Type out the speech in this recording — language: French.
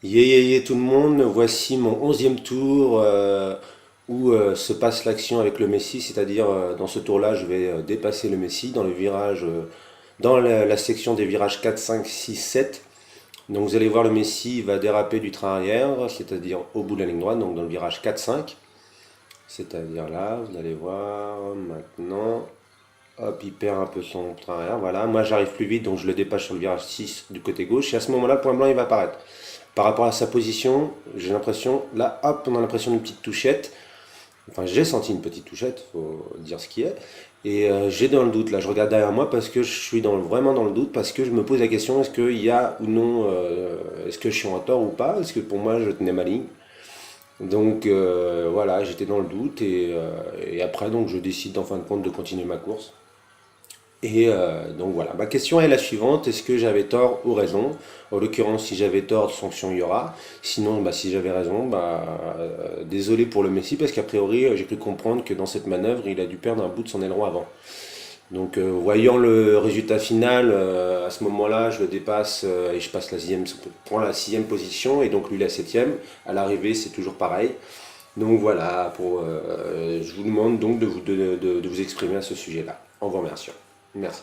Yé tout le monde, voici mon 11e tour où se passe l'action avec le Messi, c'est-à-dire dans ce tour-là je vais dépasser le Messi dans le virage, dans la section des virages 4, 5, 6, 7. Donc vous allez voir le Messi va déraper du train arrière, c'est-à-dire au bout de la ligne droite, donc dans le virage 4, 5. C'est-à-dire là, vous allez voir maintenant, hop, il perd un peu son train arrière, voilà. Moi j'arrive plus vite, donc je le dépasse sur le virage 6 du côté gauche, et à ce moment-là, le point blanc il va apparaître. Par rapport à sa position, j'ai l'impression, là, hop, on a l'impression d'une petite touchette. Enfin, j'ai senti une petite touchette, faut dire ce qui est. Et j'ai dans le doute, là, je regarde derrière moi parce que je suis vraiment dans le doute, parce que je me pose la question, est-ce qu'il y a ou non, est-ce que je suis en tort ou pas? Est-ce que pour moi, je tenais ma ligne? Donc voilà, j'étais dans le doute et après, donc, je décide en fin de compte de continuer ma course. Et donc voilà, ma question est la suivante, est-ce que j'avais tort ou raison? En l'occurrence, si j'avais tort, sanction il y aura. Sinon, bah, si j'avais raison, désolé pour le Messi, parce qu'a priori, j'ai cru comprendre que dans cette manœuvre, il a dû perdre un bout de son aileron avant. Donc voyant le résultat final, à ce moment-là, je le dépasse et je passe prends la sixième position, et donc lui la septième. À l'arrivée, c'est toujours pareil. Donc voilà, je vous demande donc de vous exprimer à ce sujet-là. En vous remerciant. Merci.